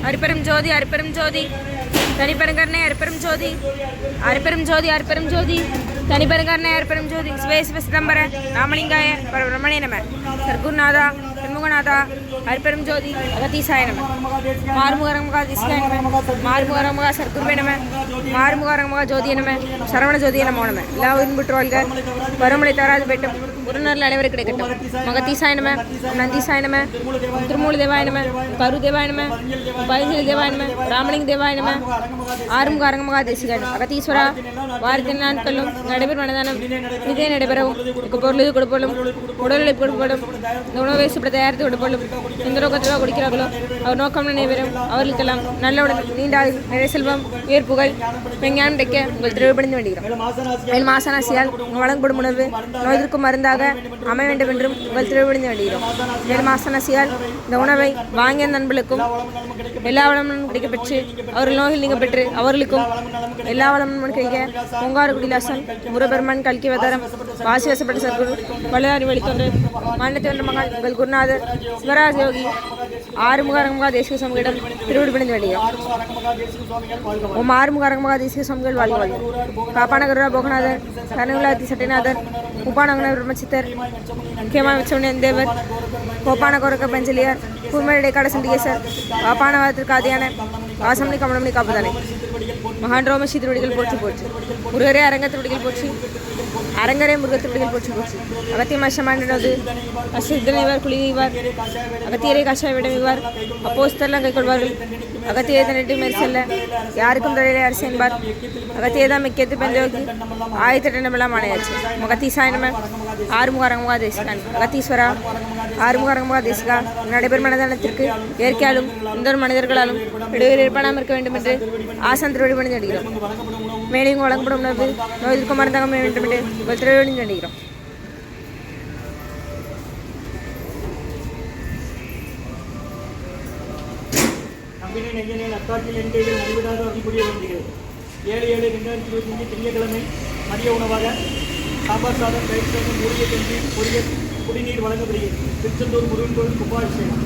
அரிப்பெரும் ஜோதி அரிப்பெரும் ஜோதி தனிப்பெருங்கருணை அரிப்பெரும் ஜோதி அரிப்பெரும் ஜோதி அரிப்பெரும் ஜோதி தனிப்பெருங்கருணை அரிப்பெரும் ஜோதி சிவே சிவ சிதம்பர ராமலிங்காய பரபிரமணே நம சர்க்குருநாதா சண்முகநாதா அரிப்பெரும் ஜோதி அகதீசாய நம மாறுமுகரமுகா திசாய நம மாறுமுகரமுகா சர்க்குருவே நம மாறுமுகரமுகா ஜோதிய நம சரவண ஜோதிய நமோ நம எல்லா உயிர்புற்று வாழ்க வறுமலை தராது பெட்டும் குருநர்கள் அனைவரும் கிடைக்கட்டும் மகதீசாய நம நந்தீசாய நம திருமூல தேவாய நம கரு தேவாய நம பைசலி தேவாய நம ராமலிங்க தேவாய நம ஆறுமுக அரங்கமகா தேசிகாய் அகதீஸ்வரா வாரத்தின் நாட்களும் நடைபெறும் மனதானம் இதே நடைபெறவும் பொருள் கொடுப்போலும் உடல்நிலை கொடுப்போலும் உணவை சுப்பட தயாரித்து கொடுப்போலும் எந்த நோக்கத்தில் கொடுக்கிறார்களோ அவர் நோக்கம் நினைவரும் அவர்களுக்கெல்லாம் நல்லவுடன் நீண்டால் நிறைய செல்வம் உயர்ப்புகள் விஞ்ஞானம் கிடைக்க உங்கள் திருவிழந்து வேண்டுகிறோம் மேல் மாசனாசியால் வழங்கப்படும் உணவு நோய்க்கு மருந்தாக அமைய வேண்டும் என்றும் உங்கள் திருவிழந்து வேண்டுகிறோம் மேல் மாசனாசியால் இந்த உணவை வாங்கிய நண்பர்களுக்கும் எல்லா வளமும் கிடைக்க பெற்று அவர்கள் நோயில் நீங்க பெற்று அவர்களுக்கும் எல்லா வளமும் கிடைக்க பொங்காறு குடிலாசன் முருபெருமன் கல்கி வதாரம் வாசி வசப்பட்ட சர்க்குரு வலுவாரி வழித்தொன்று மாநிலத்தை வென்ற மகான் உங்கள் குருநாதர் சிவராஜ் யோகி ஆறுமுக தேசிக சுவாமிகளிடம் திருவிடுபணிந்து வேண்டுகிறோம் ஓம் ஆறுமுக தேசிக சுவாமிகள் வாழ்க வாழ்க காப்பான கருணா போகநாதர் கருணகுலாதி சட்டிநாதர் உப்பானகுண பிரம்மச்சித்தர் முக்கியமான விச்சவனியன் தேவர் கோப்பான கோரக்க பஞ்சலியார் கூர்மடை காட சண்டிகேசர் காப்பான வாதத்திற்கு ஆதியான வாசமணி கமலமணி காப்பதானே மகான் ரோம சீதிருடிகள் போற்றி போற்றி முருகரே அரங்கத்திருடிகள் போற்றி அரங்கரே முருகத்திருடிகள் போற்றி போற்றி அகத்தியம் அஷமாண்டது அசித்தனைவார் குளிவார் அகத்தியரை கஷாய விடமிவார் அப்போஸ்தெல்லாம் கை கொள்வார்கள் அகத்தியை தன்னிட்டு மேற் செல்ல யாருக்கும் தொழிலை அரசு என்பார் அகத்தியை தான் மிக்கத்து பெஞ்சோகி ஆயத்திட்டமெல்லாம் ஆணையாச்சு மகத்தீசாய நம ஆறுமுக அரங்கமுகா தேசிகான் அகத்தீஸ்வரா ஆறுமுக அரங்கமுகா தேசிகா நடைபெறும் மனதானத்திற்கு இயற்கையாலும் இந்த மனிதர்களாலும் இடைவெளி ஏற்பாடாமல் இருக்க வேண்டும் என்று ஆசான் திருவடிபணிந்து வேண்டுகிறோம் மேலும் வழங்கப்படும் உணவு நோய்க்கு மருந்தாக வேண்டும் என்று உங்கள் திருவடிபணிந்து வேண்டுகிறோம் அக்காட்டில் என் கையில் நடைபெறாத அறிவுடைய வேண்டுகிறது 7/7/2025 திங்கட்கிழமை மதிய உணவாக சாம்பார் சாதம் தயிர் சாதம் மூலிகை கஞ்சி பொரியல் குடிநீர் வழங்கப்படுகிறது. திருச்செந்தூர் முருகன் கோவில் கும்பாபிஷேகம்.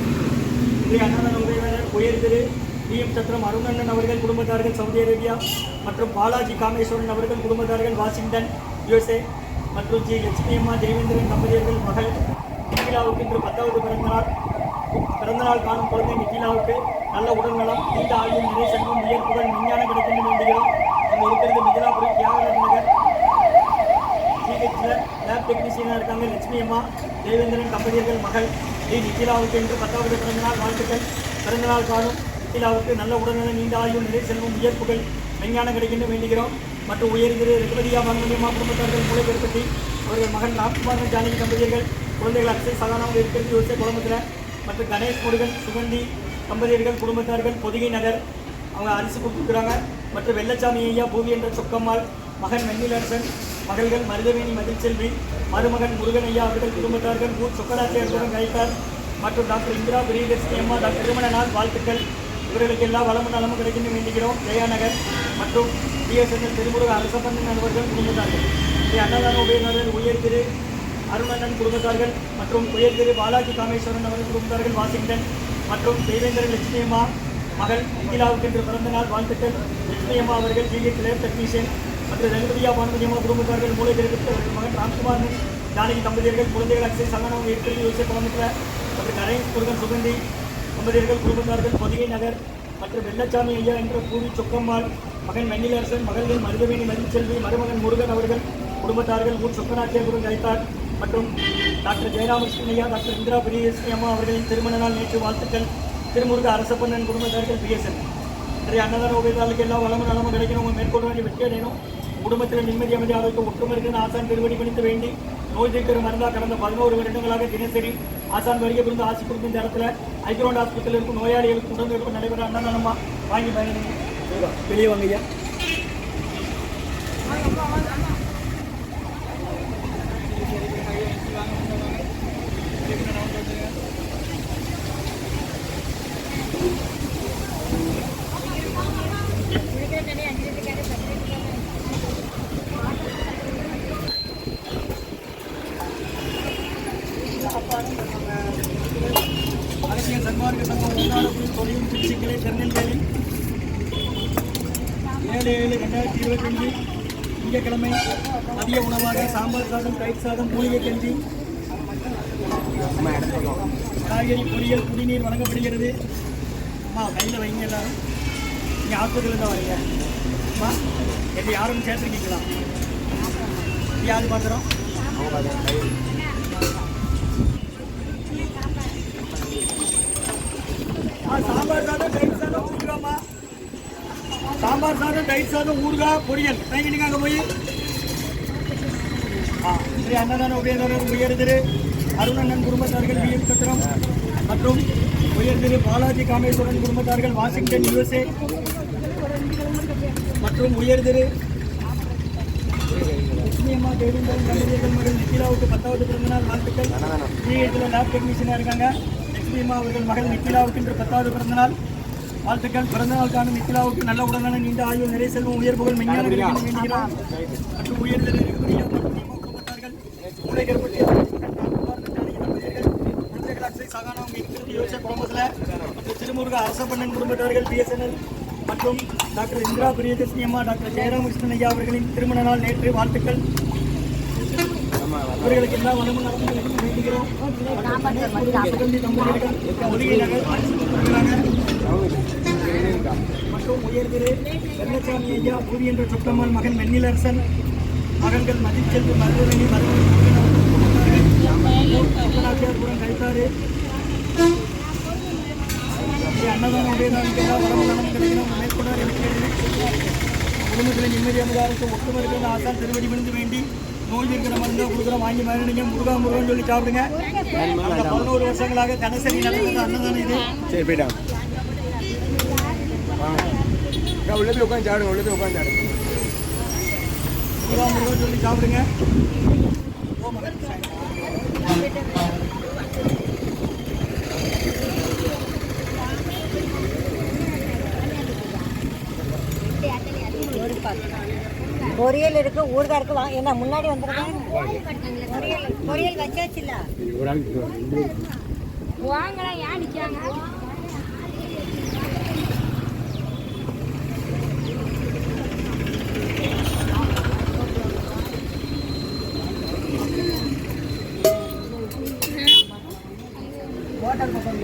இன்றைய அன்னதான உதவியாளர் உயர் திரு பிஎம் சத்திரம் அருணண்ணன் அவர்கள் குடும்பத்தார்கள் சவுதி அரேபியா மற்றும் பாலாஜி காமேஸ்வரன் அவர்கள் குடும்பத்தார்கள் வாஷிங்டன் USA மற்றும் ஜி லட்சுமி அம்மா தேவேந்திரன் தம்பதியர்கள் மகள் நிக்கிலாவுக்கு இன்று 10வது பிறந்தநாள் காணும் குழந்தை நிக்கிலாவுக்கு நல்ல உடல்நலம் நீண்ட ஆயுள் நிறை செல்வம் உயர்ப்புகள் விஞ்ஞானம் கிடைக்கும் வேண்டுகிறோம். அங்கே இருக்கிறது மிதிலாபுரி தியாகராஜ நகர் ஜிஹெச்சில் லேப் டெக்னீஷியனாக இருக்காங்க லட்சுமி அம்மா தேவேந்திரன் தம்பதியர்கள் மகள் டி நிக்கிலாவுக்கு இன்று 10வது பிறந்தநாள் வாழ்த்துக்கள். பிறந்தநாள் காணும் நிக்கிலாவுக்கு நல்ல உடல்நலம் நீண்ட ஆயுள் நிறை செல்வம் உயர்ப்புகள் விஞ்ஞானம் கிடைக்கின்ற வேண்டுகிறோம். மற்றும் உயர்திரு ரெகுபதியா பானுமதியம்மா குடும்பத்தார்கள் மூளை பெருப்பட்டி அவர்கள் மகன் ராம்குமார் ஜானகி தம்பதியர்கள் குழந்தைகள் அக்ஷய் சகானாக இருக்கிறது யோசை குளமத்தில் மற்றும் கணேஷ் முருகன் சுகந்தி தம்பதியர்கள் குடும்பத்தார்கள் பொதிகை நகர் அவங்க அரிசி கொடுத்துருக்குறாங்க. மற்றும் வெள்ளச்சாமி ஐயா பூவி என்ற சொக்கம்மாள் மகன் வெண்ணிலரசன் மகள்கள் மருதவேணி மதில்செல்வி மருமகன் முருகன் ஐயா அவர்கள் குடும்பத்தார்கள் ஊர் சொக்கராட்சியர்களுடன் கைத்தார் மற்றும் டாக்டர் இந்திரா பிரியதர்ஷினி அம்மா டாக்டர் திருமண நாள் வாழ்த்துக்கள். இவர்களுக்கு எல்லா வளமும் நலமும் கிடைக்கின்ற வேண்டுகிறோம். ஜெயாநகர் மற்றும் பிஎஸ்என்எல் திருமுருக அரசப்பந்தன் நண்பர்கள் குடும்பத்தார்கள். அன்னதான உபயநாதர் உயர் திரு அருணண்ணன் குடும்பத்தார்கள் மற்றும் உயர் திரு பாலாஜி காமேஸ்வரன் அவர்கள் குடும்பத்தார்கள் வாஷிங்டன் மற்றும் தேவேந்திரன் லட்சுமி அம்மா மகள் நிக்கிலாவுக்கு இன்று பிறந்தநாள் வாழ்த்துக்கள். லட்சுமி அம்மா அவர்கள் ஜிஹெச் லேப் டெக்னீஷியன் மற்றும் ரெகுபதியா பானுமதி அம்மா குடும்பத்தார்கள் மூளை பெருக்கத்து அவர்கள் மகன் ராம்குமார் ஜானகி தம்பதியர்கள் குழந்தைகள் அக்ஷய் சங்கனம் இருக்கிறது யோசிய குளமத்தில் மற்றும் கணேஷ் முருகன் சுகந்தி தம்பதியர்கள் குடும்பத்தார்கள் பொதிகை நகர் மற்றும் வெள்ளச்சாமி ஐயா என்ற பூவி சொக்கம்மாள் மகன் வெண்ணிலரசன் மகள்கள் மருதவேணி மதில்செல்வி மருமகன் முருகன் அவர்கள் குடும்பத்தார்கள் ஊர் சொக்கநாச்சியாபுரம் கைத்தார் மற்றும் டாக்டர் ஜெயராமகிருஷ்ணன் ஐயா டாக்டர் இந்திரா பிரியதர்ஷினி அம்மா அவர்களின் திருமண நாள் நேற்று வாழ்த்துக்கள். திருமுருக அரசப்பண்ணன் குடும்பத்தார்கள் பிஎஸ்என். இன்றைய அன்னதான உபயதாளுக்கு எல்லா வளமும் நலமும் கிடைக்கணும். உங்கள் மேற்கொள்ள வேண்டிய வெற்றி அடையணும். குடும்பத்தில் நிம்மதி அமைதி ஆரோக்கியம் ஒற்றுமை இருக்குன்னு ஆசான் திருவடி பணித்து வேண்டி நோய் தீர்க்கிற மருந்தாக கடந்த 11 வருடங்களாக தினசரி ஆசான் வருகை புரிந்து ஆசி கொடுக்கும் இந்த இடத்துல ஐக்கிரோண்ட் ஹாஸ்பிட்டல் இருக்கும் நோயாளிகளுக்கு உடனே நடைபெற அன்னதானமாக வாங்கி பயணிங்க. வெளியே வாங்க ஐயா. அரசியல் சன்மார்க்க சங்கம் தொழிலும் சிகிச்சைகளை திருநெல்வேலி 7/7/2025 திங்கட்கிழமை மதிய உணவாக சாம்பார் சாதம், தயிர் சாதம், மூலிகை கஞ்சி, காய்கறி பொரியல், குடிநீர் வழங்கப்படுகிறது. அம்மா கையில் வைங்க எல்லாரும். நீங்கள் ஆஸ்பத்திரியில் தான் வரீங்க அம்மா. எப்படி யாரும் சேர்த்துருக்கீங்களா? யாரு பாத்திரம்? சாம்பார் சாதம், தயிர் சாதம், ஊறுகாய்மா. சாம்பார் சாதம், தயிர் சாதம், ஊறுகாய், பொரியல் வாங்கிட்டுங்க அங்கே போய். ஸ்ரீ அன்னதான உபயதாரர் உயர் திரு அருணண்ணன் குடும்பத்தார்கள் விஎம் சத்திரம் மற்றும் உயர் திரு பாலாஜி காமேஸ்வரன் குடும்பத்தார்கள் வாஷிங்டன் USA மற்றும் உயர் திரு லட்சுமியம்மா தேவேந்திரன் தம்பதியர்கள் மகள் நிக்கிலாவுக்கு 10வது பிறந்தநாள் வாழ்த்துக்கள். ஜிஹெச்சில் லேப் டெக்னீஷியனாக இருக்காங்க லட்சுமியம்மா அவர்கள் மகள் நிக்கிலாவுக்கு இன்று 10வது பிறந்தநாள் வாழ்த்துக்கள். பிறந்தநாள் காணும் நிக்கிலாவுக்கு நல்ல உடலான நீண்ட ஆயுள், நிறைய செல்வம், உயர் புகழ், மெஞ்ஞான கிடைக்கும் வேண்டுகிறோம். மற்றும் உயர் திரு ரகுபதியா மற்றும் நியம குடும்பத்தார்கள் மூளை கருப்பட்டி திருமுருக அரசப்பண்ணன் குடும்பத்தார்கள் BSNL மற்றும் டாக்டர் இந்திரா பிரியதர்ஷினி அம்மா, டாக்டர் ஜெயராமகிருஷ்ணன் ஐயா அவர்களின் திருமண நாள் நேற்று. வாழ்த்துக்கள். அவர்களுக்கு எல்லா வளமும் நடந்து வேண்டுகிறோம். சுகந்தி தம்பதியர்கள் ஒளிகை நகர் மற்றும் உயர் திரு வெள்ளச்சாமி ஐயா, பூரி என்ற சொக்கம்மாள் மகன் வெண்ணிலரசன், மகன்கள் மதிச்செல்வி, மருதரணி, மருதநாச்சியார்புரம் கைத்தாறு. அன்னதான உதயதானுக்கு எல்லா வளமும் நலம் கிடைக்கணும். மேற்கொண்டார் எனக்கு குடும்பத்தில் நிம்மதியானதாருக்கு ஒட்டுமருக்கான ஆசான் திருவடி விழுந்து வேண்டி நோய் இருக்கிற மருந்தை கொடுக்குறோம், வாங்கி மருந்துங்க. முருகா முருகன் சொல்லி சாப்பிடுங்க. 11 வருஷங்களாக தினசரி நடந்தது அன்னதானம் இது. சரி போயிட்டாங்க. உள்ள போய் உட்காந்து சாப்பிடுங்க. உள்ள போய் உட்காந்து சாப்பிடுங்க. முருகா முருகன் சொல்லி சாப்பிடுங்க. பொரியல் இருக்கு, ஊறுகாய் இருக்கு. என்ன முன்னாடி வந்துருக்கேன். பொரியல் வச்சாச்சுல்ல. வாங்கலாம், ஏன் நிற்காங்க? ஹோட்டல் பக்கம்